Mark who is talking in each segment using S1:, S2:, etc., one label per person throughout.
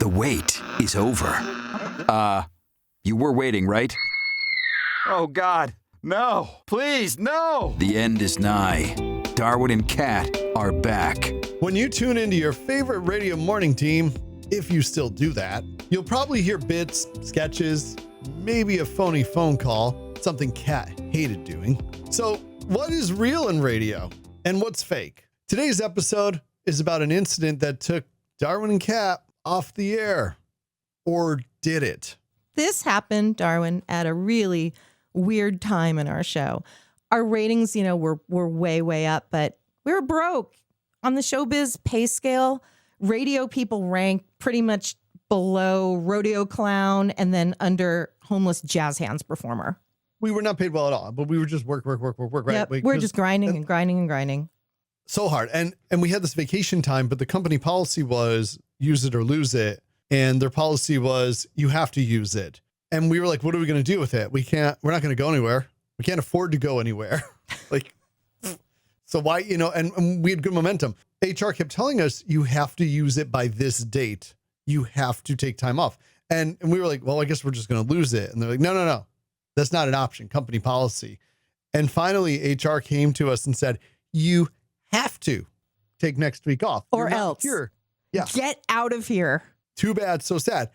S1: The wait is over. You were waiting, right?
S2: Oh, God. No. Please, no.
S1: The end is nigh. Darwin and Cat are back.
S3: When you tune into your favorite radio morning team, if you still do that, you'll probably hear bits, sketches, maybe a phony phone call, something Cat hated doing. So, what is real in radio and what's fake? Today's episode is about an incident that took Darwin and Cat off the air. Or did it?
S4: This happened, Darwin, at a really weird time in our show. Our ratings, were way, way up, but we were broke. On the showbiz pay scale, radio people rank pretty much below rodeo clown and then under homeless jazz hands performer.
S3: We were not paid well at all, but we were just work, right?
S4: Yep, we're just grinding and grinding and grinding.
S3: So hard. And we had this vacation time, but the company policy was use it or lose it. And their policy was you have to use it. And we were like, what are we going to do with it? We're not going to go anywhere. We can't afford to go anywhere. So why, and we had good momentum. HR kept telling us you have to use it by this date. You have to take time off. And we were like, well, I guess we're just going to lose it. And they're like, no. That's not an option. Company policy. And finally, HR came to us and said, you have to take next week off.
S4: Or else.
S3: Here. Yeah.
S4: Get out of here.
S3: Too bad. So sad.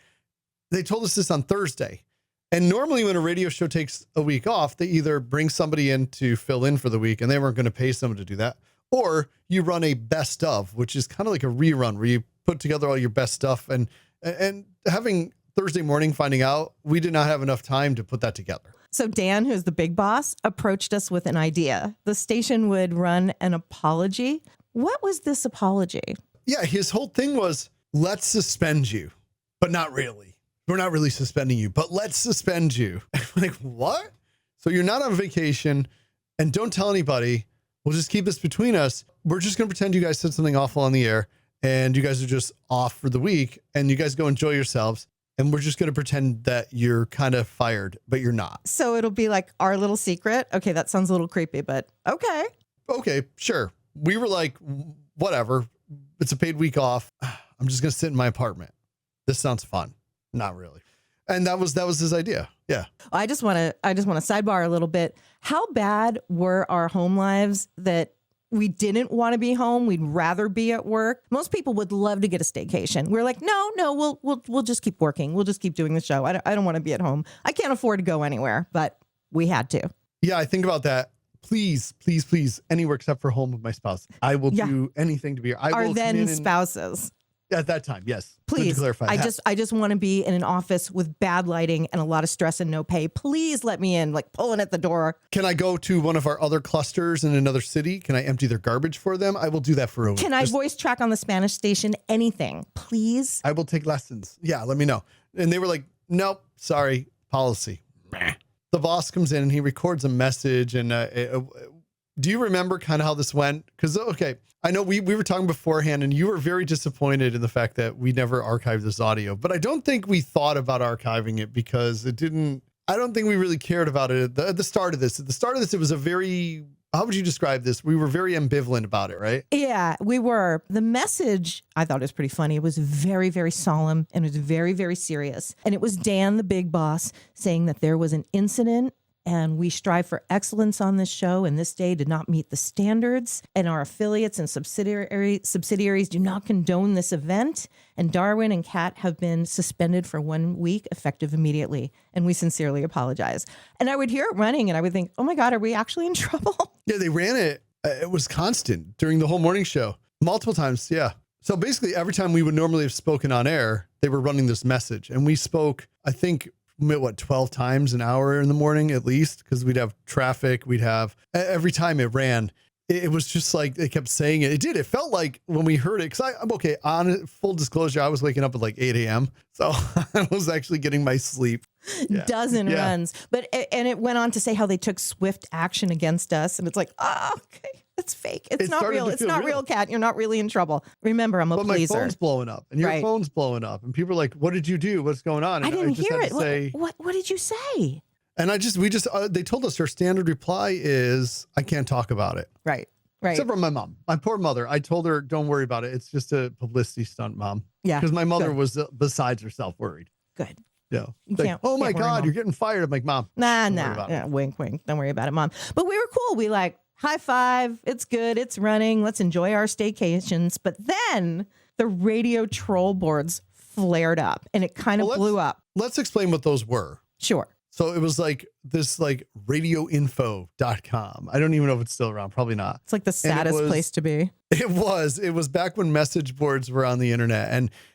S3: They told us this on Thursday. And normally when a radio show takes a week off, they either bring somebody in to fill in for the week and they weren't going to pay someone to do that. Or you run a best of, which is kind of like a rerun where you put together all your best stuff. And having Thursday morning finding out we did not have enough time to put that together.
S4: So Dan, who's the big boss, approached us with an idea. The station would run an apology. What was this apology?
S3: Yeah, his whole thing was, let's suspend you, but not really. We're not really suspending you, but let's suspend you. I'm like, what? So you're not on vacation and don't tell anybody. We'll just keep this between us. We're just going to pretend you guys said something awful on the air and you guys are just off for the week and you guys go enjoy yourselves. And we're just going to pretend that you're kind of fired, but you're not.
S4: So it'll be like our little secret. Okay, that sounds a little creepy, but okay.
S3: Okay, sure. We were like, whatever. It's a paid week off. I'm just going to sit in my apartment. This sounds fun. Not really. And that was his idea. Yeah.
S4: I just want to sidebar a little bit. How bad were our home lives that we didn't want to be home? We'd rather be at work. Most people would love to get a staycation. We're like, no, we'll just keep working. We'll just keep doing the show. I don't want to be at home. I can't afford to go anywhere, but we had to.
S3: Yeah, I think about that. Please, anywhere except for home with my spouse. I will do anything to be here.
S4: Our then spouses.
S3: At that time, yes.
S4: Please,
S3: to clarify
S4: I just want to be in an office with bad lighting and a lot of stress and no pay. Please let me in, like pulling at the door.
S3: Can I go to one of our other clusters in another city? Can I empty their garbage for them? I will do that for a week.
S4: Can I voice track on the Spanish station? Anything, please.
S3: I will take lessons. Yeah, let me know. And they were like, nope, sorry, policy. The boss comes in and he records a message. And do you remember kind of how this went? Because, okay, I know we were talking beforehand and you were very disappointed in the fact that we never archived this audio, but I don't think we thought about archiving it because I don't think we really cared about it at the start of this. At the start of this, it was how would you describe this? We were very ambivalent about it, right?
S4: Yeah, we were. The message, I thought, was pretty funny. It was very, very solemn and it was very, very serious. And it was Dan, the big boss, saying that there was an incident and we strive for excellence on this show, and this day did not meet the standards, and our affiliates and subsidiaries do not condone this event, and Darwin and Cat have been suspended for 1 week, effective immediately, and we sincerely apologize. And I would hear it running, and I would think, oh my God, are we actually in trouble?
S3: Yeah, they ran it. It was constant during the whole morning show, multiple times, yeah. So basically, every time we would normally have spoken on air, they were running this message, and we spoke, I think, 12 times an hour in the morning at least, because we'd have traffic. We'd have every time it ran. It was just like they kept saying it. It felt like when we heard it, because I'm okay. On full disclosure, I was waking up at like 8 a.m. So I was actually getting my sleep. Yeah.
S4: Dozen runs. And it went on to say how they took swift action against us. And it's like, oh, okay. It's fake. It's not real. It's not real, Cat. You're not really in trouble. Remember, I'm a pleaser.
S3: My phone's blowing up and your phone's blowing up and people are like, what did you do? What's going on? And
S4: I didn't hear it. What did you say?
S3: And they told us our standard reply is, I can't talk about it.
S4: Right.
S3: Except for my mom, my poor mother. I told her, don't worry about it. It's just a publicity stunt, Mom.
S4: Yeah.
S3: Because my mother
S4: Good.
S3: was besides herself worried.
S4: Good.
S3: Yeah.
S4: You
S3: Like,
S4: can't-
S3: oh my
S4: can't worry,
S3: God,
S4: Mom.
S3: you're getting fired. I'm like, Mom.
S4: Nah.
S3: don't worry about it.
S4: Yeah, wink, wink. Don't worry about it, Mom. But we were cool. We like high five. It's good. It's running. Let's enjoy our staycations. But then the radio troll boards flared up and it kind of
S3: Well,
S4: blew up.
S3: Let's explain what those were.
S4: Sure.
S3: So it was like this like radioinfo.com. I don't even know if it's still around. Probably not.
S4: It's like the saddest
S3: was-
S4: place to be.
S3: It was back when message boards were on the internet,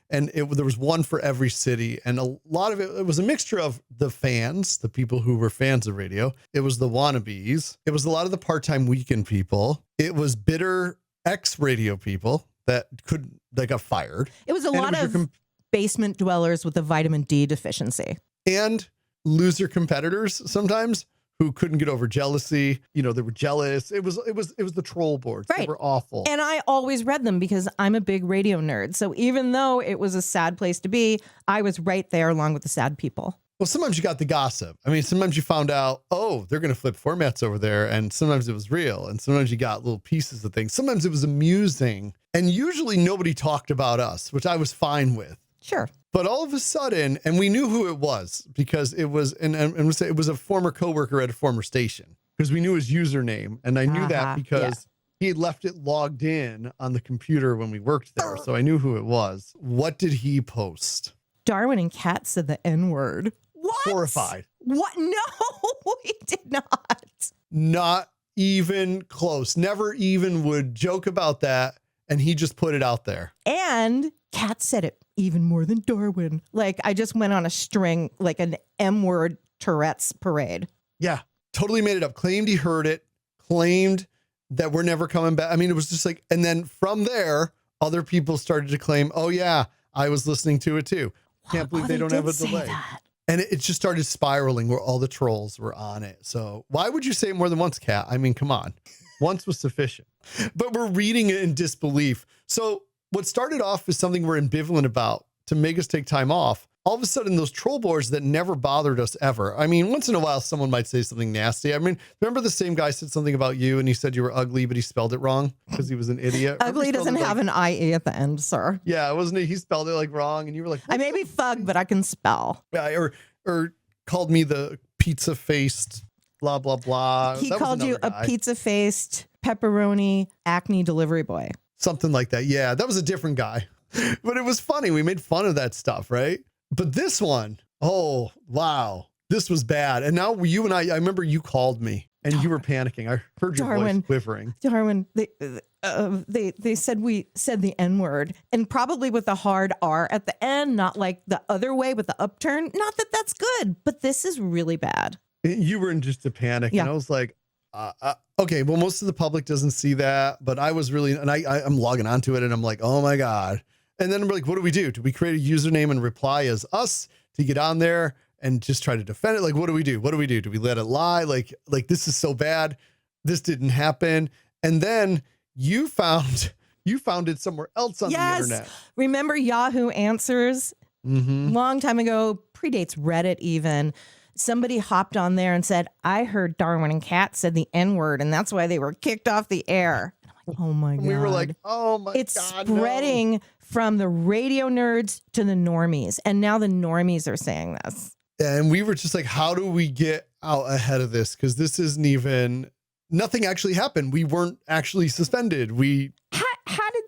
S3: and there was one for every city, and a lot of it was a mixture of the fans, the people who were fans of radio. It was the wannabes. It was a lot of the part-time weekend people. It was bitter ex-radio people that got fired,
S4: It was a
S3: And it
S4: lot
S3: was your
S4: of
S3: com-
S4: basement dwellers with a vitamin D deficiency.
S3: and loser competitors sometimes who couldn't get over jealousy. They were jealous. It was the troll boards. They
S4: Right.
S3: were awful.
S4: And I always read them because I'm a big radio nerd. So even though it was a sad place to be, I was right there along with the sad people.
S3: Well, sometimes you got the gossip. I mean, sometimes you found out, oh, they're going to flip formats over there. And sometimes it was real. And sometimes you got little pieces of things. Sometimes it was amusing. And usually nobody talked about us, which I was fine with.
S4: Sure.
S3: But all of a sudden, and we knew who it was because it was, and I'm going to say it was a former coworker at a former station because we knew his username. And I knew that because he had left it logged in on the computer when we worked there. So I knew who it was. What did he post?
S4: Darwin and Cat said the N-word. What?
S3: Horrified.
S4: What? No, he did not.
S3: Not even close. Never even would joke about that. And he just put it out there.
S4: And Cat said it even more than Darwin. Like I just went on a string, like an M-word Tourette's parade.
S3: Yeah. Totally made it up. Claimed he heard it. Claimed that we're never coming back. I mean, it was just like, and then from there, other people started to claim, oh yeah, I was listening to it too. Can't believe they don't have a
S4: did say
S3: delay.
S4: that.
S3: And it just started spiraling where all the trolls were on it. So why would you say it more than once, Kat? I mean, come on. Once was sufficient. But we're reading it in disbelief. So what started off as something we're ambivalent about to make us take time off, all of a sudden those troll boards that never bothered us ever. I mean, once in a while, someone might say something nasty. I mean, remember the same guy said something about you and he said you were ugly, but he spelled it wrong because he was an idiot.
S4: Ugly doesn't have an IE at the end, sir.
S3: Yeah, wasn't it? He spelled it like wrong. And you were like,
S4: I may be thug, but I can spell.
S3: yeah, or called me the pizza faced blah, blah, blah.
S4: He
S3: That was
S4: called you
S3: another
S4: a
S3: guy.
S4: pizza-faced pepperoni acne delivery boy.
S3: Something like that. Yeah, that was a different guy. But it was funny. We made fun of that stuff, right? But this one, oh, wow. This was bad. And now you and I remember you called me and you were panicking. I heard your
S4: Darwin.
S3: voice quivering.
S4: Darwin, they said we said the N-word, and probably with a hard R at the end, not like the other way with the upturn. Not that that's good, but this is really bad.
S3: You were in just a panic.
S4: Yeah.
S3: And I was like, okay, well, most of the public doesn't see that, but I was really, and I'm logging onto it and I'm like, oh my God. And then I'm like, what do we do? Do we create a username and reply as us to get on there and just try to defend it? Like, what do we do? What do we do? Do we let it lie? Like this is so bad. This didn't happen. And then you found it somewhere else on the internet.
S4: Remember Yahoo Answers?
S3: Mm-hmm.
S4: Long time ago, predates Reddit even. Somebody hopped on there and said, I heard Darwin and Cat said the N-word, and that's why they were kicked off the air. And I'm like, oh my God.
S3: We were like, oh my
S4: it's
S3: God.
S4: spreading from the radio nerds to the normies. And now the normies are saying this.
S3: And we were just like, how do we get out ahead of this? Because this isn't even, nothing actually happened. We weren't actually suspended.
S4: How did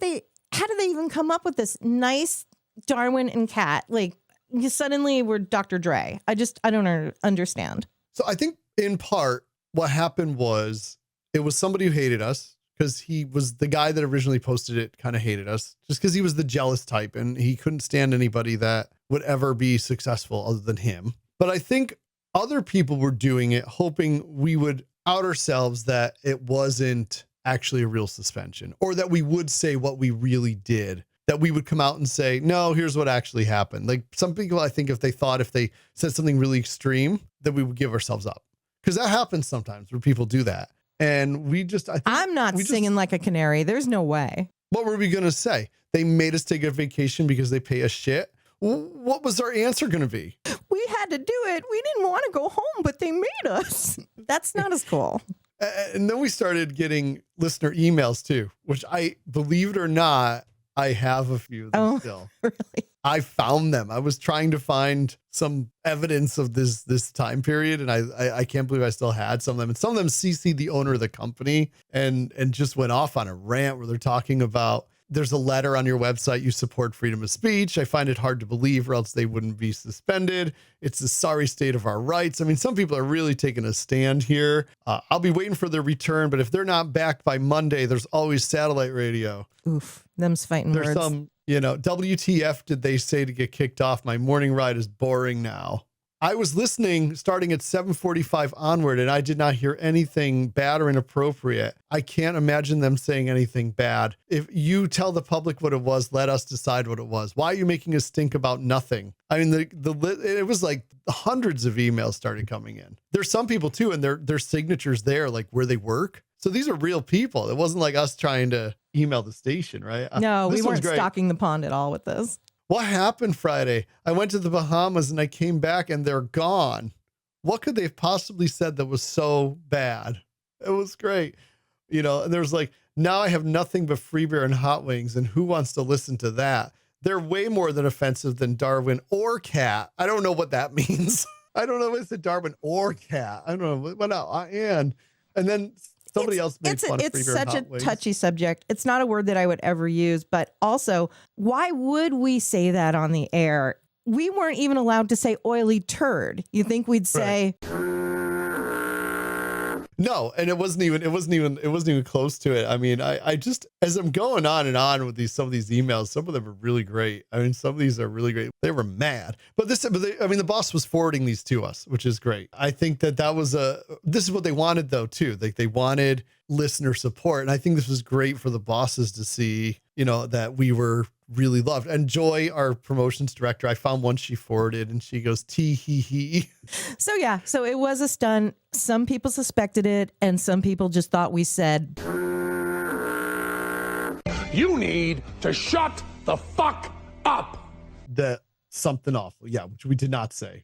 S4: they even come up with this nice Darwin and Cat? Like, you suddenly were Dr. Dre. I don't understand.
S3: So I think in part what happened was it was somebody who hated us because he was the guy that originally posted it, kind of hated us just because he was the jealous type and he couldn't stand anybody that would ever be successful other than him. But I think other people were doing it hoping we would out ourselves that it wasn't actually a real suspension, or that we would say what we really did, that we would come out and say, no, here's what actually happened. Like some people, I think if they said something really extreme, that we would give ourselves up. Because that happens sometimes where people do that. And we just,
S4: I'm not singing like a canary. There's no way.
S3: What were we going to say? They made us take a vacation because they pay us shit. What was our answer going to be?
S4: We had to do it. We didn't want to go home, but they made us. That's not as cool.
S3: And then we started getting listener emails too, which I, believe it or not, I have a few of them still.
S4: Really?
S3: I found them. I was trying to find some evidence of this time period, and I can't believe I still had some of them. And some of them CC'd the owner of the company and just went off on a rant where they're talking about, there's a letter on your website, you support freedom of speech. I find it hard to believe, or else they wouldn't be suspended. It's the sorry state of our rights. I mean, some people are really taking a stand here. I'll be waiting for their return, but if they're not back by Monday, there's always satellite radio.
S4: Oof, them's fighting
S3: There's
S4: words.
S3: some, WTF did they say to get kicked off? My morning ride is boring now. I was listening starting at 7:45 onward, and I did not hear anything bad or inappropriate. I can't imagine them saying anything bad. If you tell the public what it was, let us decide what it was. Why are you making us stink about nothing? I mean, it was like hundreds of emails started coming in. There's some people too, and their signatures there, like where they work. So these are real people. It wasn't like us trying to email the station, right?
S4: No, we
S3: This one's
S4: weren't
S3: great.
S4: stocking the pond at all with this.
S3: What happened Friday? I went to the Bahamas and I came back and they're gone. What could they have possibly said that was so bad? It was great. And there's like, now I have nothing but free beer and hot wings. And who wants to listen to that? They're way more than offensive than Darwin or Cat. I don't know what that means. I don't know if it's Darwin or Cat. I don't know. What else? And then somebody else made fun of free
S4: It's
S3: beer and
S4: such a
S3: hot wings.
S4: touchy subject. It's not a word that I would ever use, but also, why would we say that on the air? We weren't even allowed to say oily turd. You think we'd say,
S3: No, and it wasn't even close to it. I mean, I just, as I'm going on and on with some of these emails, some of them are really great. I mean, some of these are really great. They were mad, but the boss was forwarding these to us, which is great. I think that this is what they wanted though, too. Like they wanted listener support. And I think this was great for the bosses to see, that we were really loved. And Joy, our promotions director, I found one she forwarded and she goes, tee hee hee.
S4: so yeah, so it was a stunt. Some people suspected it, and some people just thought we said,
S5: You need to shut the fuck up.
S3: That something awful. Yeah, which we did not say,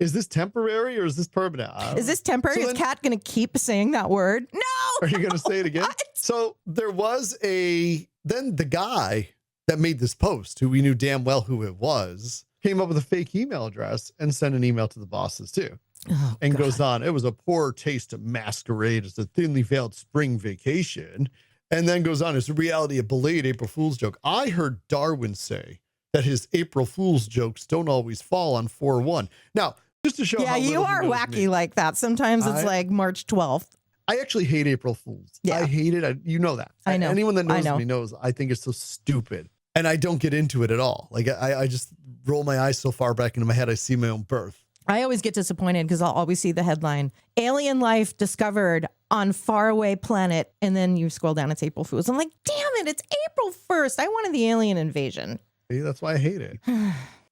S3: Is this temporary or is this permanent?
S4: is this temporary?
S3: So
S4: Is
S3: then-
S4: Kat going to keep saying that word? No.
S3: Are you going to say it again? So there was then the guy that made this post, who we knew damn well who it was, came up with a fake email address and sent an email to the bosses too.
S4: Oh,
S3: And
S4: God.
S3: goes on, it was a poor taste to masquerade as a thinly veiled spring vacation. And then goes on, it's the reality of belated April Fool's joke. I heard Darwin say that his April Fool's jokes don't always fall on 4/1. Now, just to show
S4: Yeah,
S3: how
S4: you
S3: little he
S4: are
S3: knows
S4: wacky
S3: me,
S4: like that. Sometimes it's like March 12th.
S3: I actually hate April Fools.
S4: Yeah.
S3: I hate it. You know that.
S4: I know.
S3: Anyone that
S4: I
S3: knows
S4: know.
S3: me knows I think it's so stupid. And I don't get into it at all. Like I just roll my eyes so far back into my head, I see my own birth.
S4: I always get disappointed because I'll always see the headline, alien life discovered on faraway planet. And then you scroll down, it's April Fools. I'm like, damn it, it's April 1st. I wanted the alien invasion.
S3: See, that's why I hate it.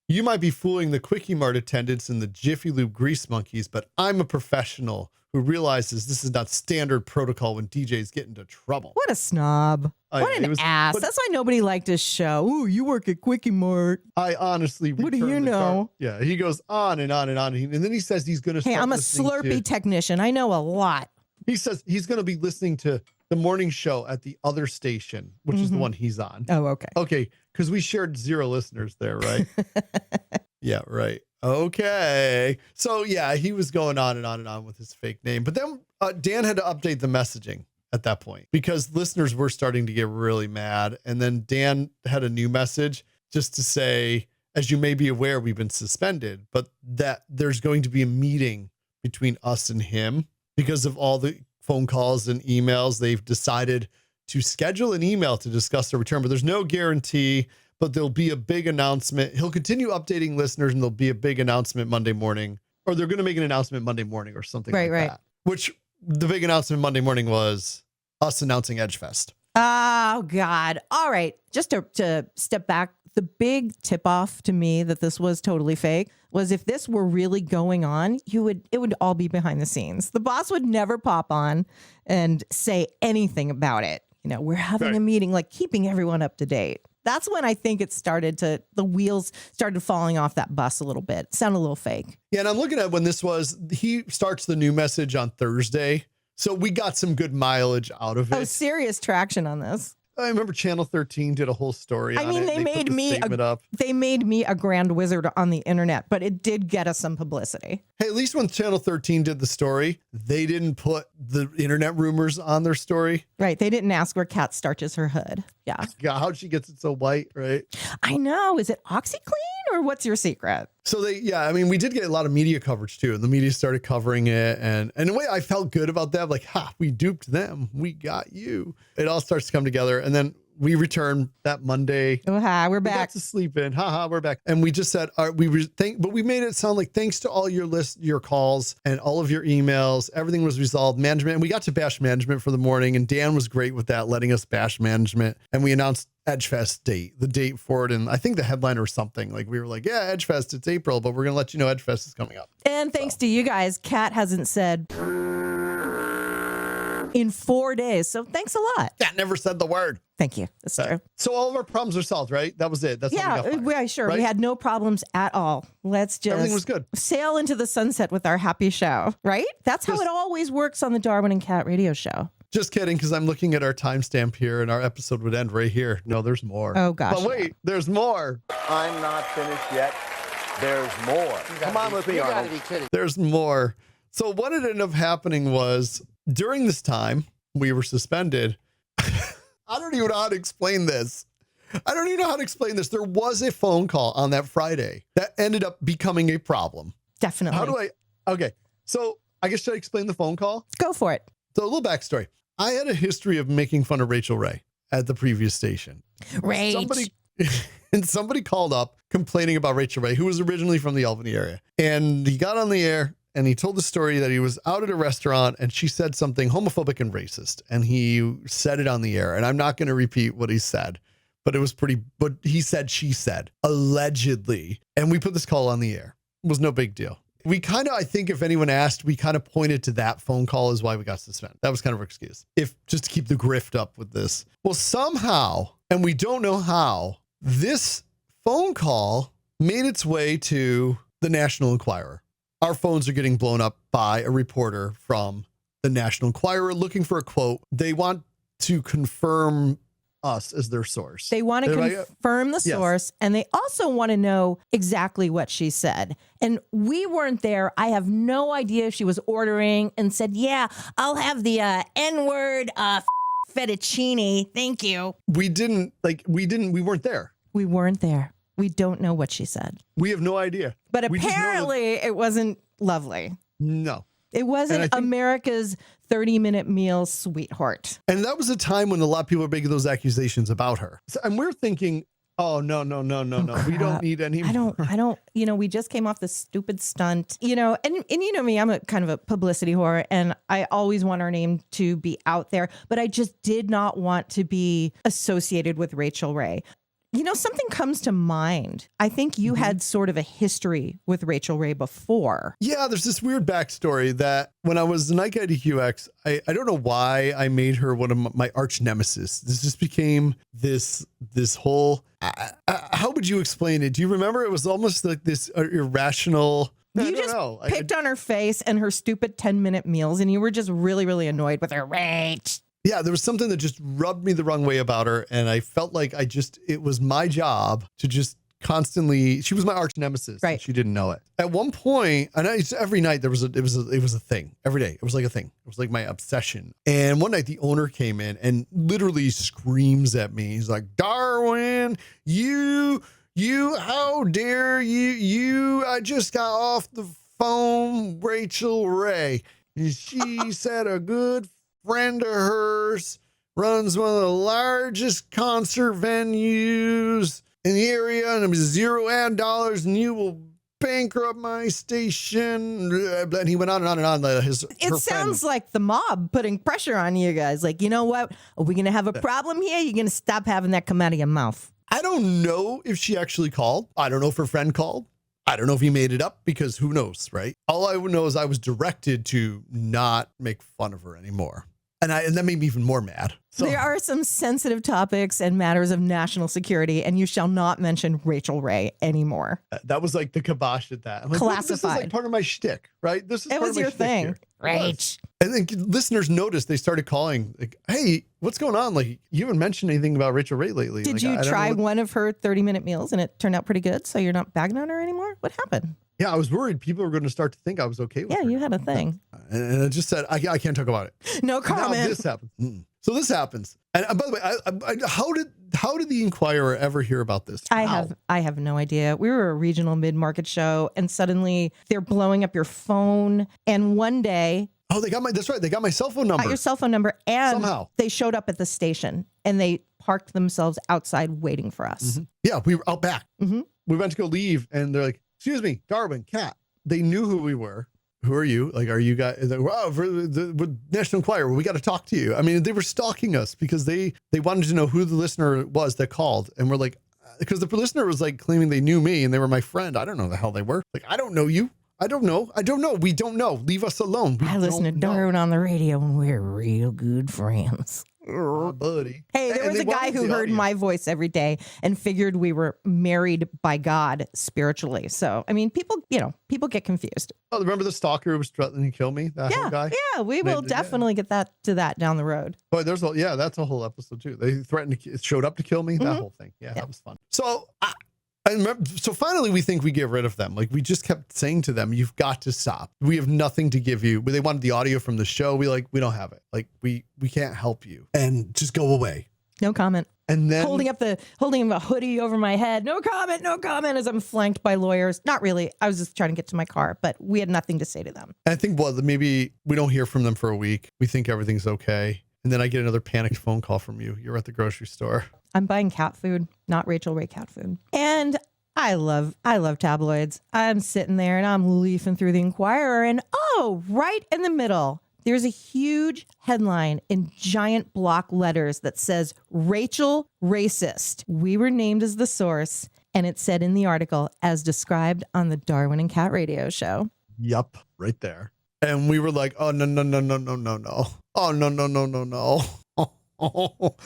S3: You might be fooling the Quickie Mart attendants and the Jiffy Lube grease monkeys, but I'm a professional who realizes this is not standard protocol when DJs get into trouble.
S4: What a snob.
S3: Oh,
S4: What
S3: yeah,
S4: an
S3: it was-
S4: ass.
S3: but-
S4: That's why nobody liked his show. Ooh, you work at Quickie Mart.
S3: I honestly,
S4: What do you
S3: returned the car-
S4: know?
S3: Yeah, he goes on and on and on. And then he says he's going to
S4: Hey,
S3: start
S4: I'm a
S3: listening
S4: Slurpee technician. I know a lot.
S3: He says he's going to be listening to the morning show at the other station, which is the one he's on.
S4: Oh, okay.
S3: Okay, because we shared 0 listeners there, right? Yeah, right. Okay. So yeah, he was going on and on and on with his fake name. But then Dan had to update the messaging at that point because listeners were starting to get really mad. And then Dan had a new message just to say, as you may be aware, we've been suspended, but that there's going to be a meeting between us and him because of all the phone calls and emails. They've decided to schedule an email to discuss the return, but there's no guarantee. But there'll be a big announcement. He'll continue updating listeners, and there'll be a big announcement Monday morning, or they're going to make an announcement Monday morning or something like
S4: Right.
S3: that. Which the big announcement Monday morning was us announcing EdgeFest.
S4: Oh, God. All right. Just to step back, the big tip off to me that this was totally fake was if this were really going on, it would all be behind the scenes. The boss would never pop on and say anything about it. We're having
S3: Right.
S4: a meeting, like keeping everyone up to date. That's when I think the wheels started falling off that bus a little bit. It sounded a little fake.
S3: Yeah, and I'm looking at when he starts the new message on Thursday. So we got some good mileage out of it.
S4: Oh, serious traction on this.
S3: I remember Channel 13 did a whole story on it.
S4: They made me a grand wizard on the internet, but it did get us some publicity.
S3: Hey, at least when Channel 13 did the story, they didn't put the internet rumors on their story.
S4: Right. They didn't ask where Kat starches her hood. Yeah.
S3: Yeah, how'd she get it so white, right?
S4: I know. Is it OxyClean or what's your secret?
S3: So we did get a lot of media coverage too, and the media started covering it. And in a way, I felt good about that. Like, we duped them. We got you. It all starts to come together. And then we returned that Monday.
S4: Oh, hi, we're back.
S3: We got to sleep in. We're back. And we just said, but we made it sound like thanks to all your calls and all of your emails, everything was resolved. Management, and we got to bash management for the morning, and Dan was great with that, letting us bash management. And we announced Edgefest the date for it. And I think the headline or something, like we were like, yeah, Edgefest, it's April, but we're going to let you know Edgefest is coming up.
S4: And thanks to you guys, Kat hasn't said in 4 days. So thanks a lot.
S3: Kat never said the word.
S4: Thank you. That's true.
S3: So all of our problems are solved, right? That was it. That's how we got fired,
S4: sure.
S3: right?
S4: We had no problems at all. Let's just
S3: everything was good.
S4: Sail into the sunset with our happy show, right? That's how it always works on the Darwin and Cat radio show.
S3: Just kidding, because I'm looking at our timestamp here, and our episode would end right here. No, there's more.
S4: Oh, gosh.
S3: But wait, there's more.
S6: I'm not finished yet. There's more. Come on with me, Arnold.
S3: There's more. So what ended up happening was, during this time, we were suspended. I don't even know how to explain this. There was a phone call on that Friday that ended up becoming a problem.
S4: Definitely.
S3: Okay, so I guess should I explain the phone call?
S4: Go for it.
S3: So a little backstory. I had a history of making fun of Rachael Ray at the previous station. Somebody called up complaining about Rachael Ray, who was originally from the Albany area. And he got on the air and he told the story that he was out at a restaurant and she said something homophobic and racist. And he said it on the air. And I'm not going to repeat what he said, but he said, she said, allegedly. And we put this call on the air. It was no big deal. We I think if anyone asked, we kind of pointed to that phone call as why we got suspended. That was kind of our excuse. Just to keep the grift up with this. Well, somehow, and we don't know how, this phone call made its way to the National Enquirer. Our phones are getting blown up by a reporter from the National Enquirer looking for a quote. They want to confirm us as their source.
S4: They want to confirm the source, and they also want to know exactly what she said. And we weren't there. I have no idea if she was ordering and said, yeah, I'll have the N-word fettuccine. Thank you.
S3: We weren't there.
S4: We weren't there. We don't know what she said.
S3: We have no idea.
S4: But apparently it wasn't lovely.
S3: No.
S4: It wasn't America's 30-minute meal sweetheart.
S3: And that was a time when a lot of people were making those accusations about her. And we're thinking, oh, no. We don't need any more.
S4: I don't, we just came off this stupid stunt, and you know me, I'm a kind of a publicity whore, and I always want our name to be out there, but I just did not want to be associated with Rachael Ray. Something comes to mind. I think you had sort of a history with Rachael Ray before.
S3: Yeah, there's this weird backstory that when I was the night guy to QX, I don't know why I made her one of my arch nemesis. This just became this whole, how would you explain it? Do you remember? It was almost like this irrational...
S4: You just picked on her face and her stupid 10-minute meals, and you were just really, really annoyed with her. Right.
S3: Yeah, there was something that just rubbed me the wrong way about her. And I felt like it was my job to just constantly, she was my arch nemesis.
S4: Right.
S3: She didn't know it. At one point, and every night it was a thing. Every day. It was like a thing. It was like my obsession. And one night the owner came in and literally screams at me. He's like, Darwin, you, how dare you, I just got off the phone, Rachael Ray. She said a good friend of hers runs one of the largest concert venues in the area, and it was $0 ad dollars, and you will bankrupt my station. And he went on and on and on.
S4: It sounds like the mob putting pressure on you guys. Like, you know what? Are we going to have a problem here? You're going to stop having that come out of your mouth.
S3: I don't know if she actually called. I don't know if her friend called. I don't know if he made it up, because who knows, right? All I know is I was directed to not make fun of her anymore. And that made me even more mad. So
S4: There are some sensitive topics and matters of national security, and you shall not mention Rachael Ray anymore.
S3: that was like the kibosh at that. I'm like, look, this is like
S4: Classified.
S3: part of my shtick, right? This is
S4: It
S3: part
S4: was
S3: of my
S4: your
S3: shtick
S4: thing.
S3: here.
S4: Rach.
S3: And then listeners noticed, they started calling like, hey, what's going on? Like, you haven't mentioned anything about Rachael Ray lately.
S4: Did
S3: Like,
S4: you
S3: I don't know
S4: try
S3: what-
S4: one of her 30-minute meals and it turned out pretty good? So you're not bagging on her anymore? What happened?
S3: Yeah, I was worried people were going to start to think I was okay with
S4: Yeah,
S3: her.
S4: you had a thing.
S3: And I just said, I can't talk about it.
S4: No
S3: And now
S4: comment.
S3: this happens. So this happens. And by the way, how did the Enquirer ever hear about this?
S4: I
S3: How?
S4: have no idea. We were a regional mid-market show, and suddenly they're blowing up your phone. And one day,
S3: Oh, that's right. They got my cell phone number.
S4: got your cell phone number, and
S3: Somehow.
S4: they showed up at the station, and they parked themselves outside waiting for us.
S3: Yeah, we were out back.
S4: Mhm.
S3: We went to go leave, and they're like, excuse me, Darwin, Cat. They knew who we were. Who are you? Like, are you guys? Like, wow, for the National Enquirer. We got to talk to you. I mean, they were stalking us because they wanted to know who the listener was that called, and we're like, because the listener was like claiming they knew me and they were my friend. I don't know the hell they were. Like, I don't know you. I don't know. We don't know. Leave us alone. We
S4: I listen to
S3: don't know.
S4: Darwin on the radio, and we're real good friends.
S3: Buddy.
S4: Hey, there
S3: And
S4: was
S3: they
S4: a guy
S3: wanted
S4: who
S3: the
S4: heard
S3: audience.
S4: my voice every day and figured we were married by God spiritually. So, I mean, people get confused.
S3: Oh, remember the stalker who was threatening to kill me? That whole guy?
S4: Yeah, we will
S3: Yeah.
S4: definitely get to that down the road.
S3: Boy, that's a whole episode too. They threatened showed up to kill me. That
S4: Mhm.
S3: whole thing. Yeah, that was fun. So I remember, so finally we think we get rid of them. Like, we just kept saying to them, you've got to stop. We have nothing to give you. But they wanted the audio from the show. We don't have it. Like, we can't help you, and just go away.
S4: No comment.
S3: And then
S4: Holding a hoodie over my head. No comment as I'm flanked by lawyers. Not really. I was just trying to get to my car, but we had nothing to say to them.
S3: I think maybe we don't hear from them for a week. We think everything's okay. And then I get another panicked phone call from you. You're at the grocery store.
S4: I'm buying cat food, not Rachael Ray cat food. And I love tabloids. I'm sitting there and I'm leafing through the Enquirer, and right in the middle, there's a huge headline in giant block letters that says Rachael Racist. We were named as the source, and it said in the article, as described on the Darwin and Cat radio show.
S3: Yup, right there. And we were like, oh, no. Oh, no.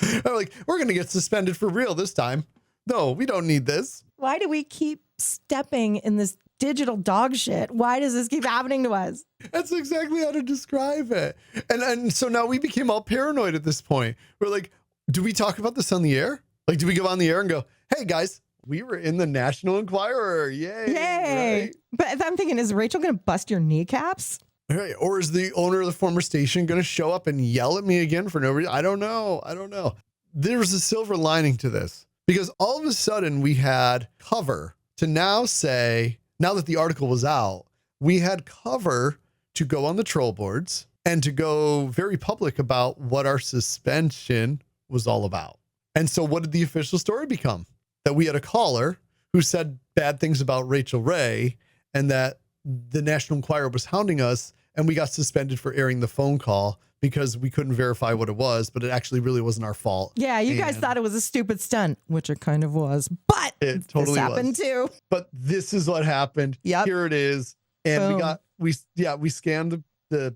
S3: They're like, we're going to get suspended for real this time. No, we don't need this.
S4: Why do we keep stepping in this digital dog shit? Why does this keep happening to us?
S3: That's exactly how to describe it. And so now we became all paranoid at this point. We're like, do we talk about this on the air? Like, do we go on the air and go, hey, guys, we were in the National Enquirer. Yay. Right?
S4: But I'm thinking, is Rachael going to bust your kneecaps?
S3: Right. Or is the owner of the former station going to show up and yell at me again for no reason? I don't know. There's a silver lining to this, because all of a sudden we had cover to now say, now that the article was out, we had cover to go on the troll boards and to go very public about what our suspension was all about. And so what did the official story become? That we had a caller who said bad things about Rachael Ray, and that the National Enquirer was hounding us, and we got suspended for airing the phone call because we couldn't verify what it was, but it actually really wasn't our fault.
S4: Yeah, you guys
S3: And
S4: thought it was a stupid stunt, which it kind of was, but
S3: It totally
S4: this happened
S3: was.
S4: too.
S3: But this is what happened.
S4: Yep.
S3: Here it is. And
S4: Boom.
S3: we scanned the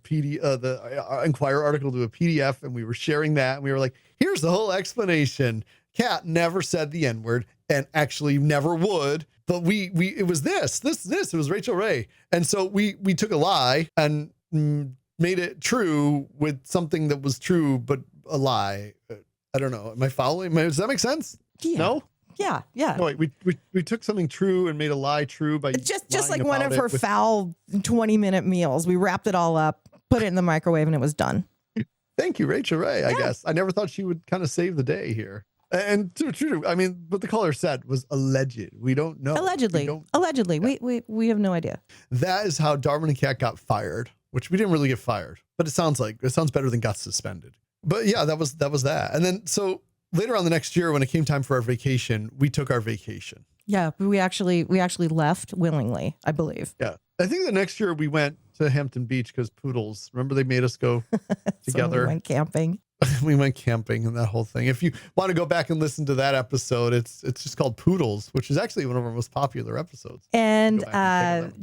S3: Enquirer article to a PDF, and we were sharing that, and we were like, here's the whole explanation. Cat never said the N-word, and actually never would. But it was it was Rachael Ray. And so we took a lie and made it true with something that was true, but a lie. I don't know. Am I following? Does that make sense?
S4: Yeah.
S3: No?
S4: Yeah.
S3: No, wait, we took something true and made a lie true by
S4: Just
S3: lying
S4: like one
S3: about
S4: of her
S3: it with-
S4: foul 20-minute meals. We wrapped it all up, put it in the microwave, and it was done.
S3: Thank you, Rachael Ray. I guess I never thought she would kind of save the day here. And true. I mean, what the caller said was alleged. We don't know.
S4: Allegedly. We have no idea.
S3: That is how Darwin and Cat got fired, which we didn't really get fired, but it sounds better than got suspended. But yeah, that was that. And then so later on the next year, when it came time for our vacation, we took our vacation.
S4: Yeah, we actually left willingly, I believe.
S3: Yeah. I think the next year we went to Hampton Beach because Poodles. Remember they made us go
S4: So we
S3: together.
S4: went camping.
S3: We went camping and that whole thing. If you want to go back and listen to that episode, it's just called Poodles, which is actually one of our most popular episodes.
S4: And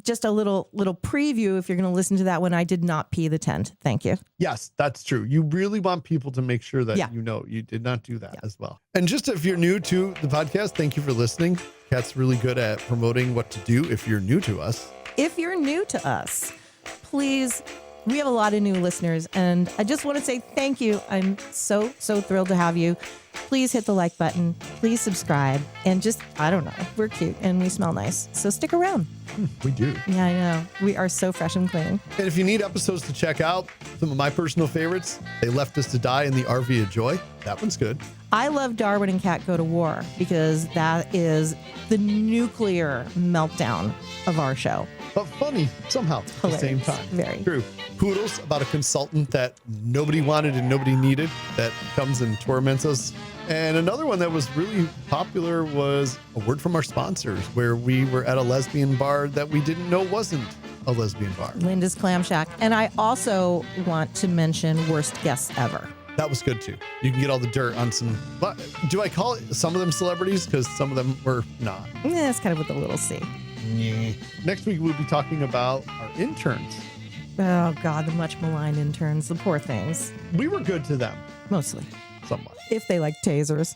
S4: just a little preview, if you're going to listen to that one, I did not pee the tent. Thank you.
S3: Yes, that's true. You really want people to make sure that you know you did not do that as well. And just if you're new to the podcast, thank you for listening. Kat's really good at promoting what to do if you're new to us.
S4: If you're new to us, please, we have a lot of new listeners, and I just want to say thank you. I'm so thrilled to have you. Please hit the like button. Please subscribe. And just, I don't know, we're cute and we smell nice. So stick around.
S3: We do.
S4: Yeah, I know. We are so fresh and clean.
S3: And if you need episodes to check out, some of my personal favorites, They Left Us to Die in the RV of Joy. That one's good.
S4: I love Darwin and Cat Go to War because that is the nuclear meltdown of our show.
S3: But funny somehow at the same time.
S4: Very.
S3: True. Poodles, about a consultant that nobody wanted and nobody needed that comes and torments us. And another one that was really popular was A Word from Our Sponsors, where we were at a lesbian bar that we didn't know wasn't a lesbian bar.
S4: Linda's Clam Shack. And I also want to mention Worst Guests Ever.
S3: That was good too. You can get all the dirt on some, but do I call it some of them celebrities? Because some of them were not.
S4: Yeah, it's kind of with a little C.
S3: Yeah. Next week, we'll be talking about our interns.
S4: Oh, God, the much maligned interns, the poor things.
S3: We were good to them.
S4: Mostly.
S3: Somewhat.
S4: If they like tasers.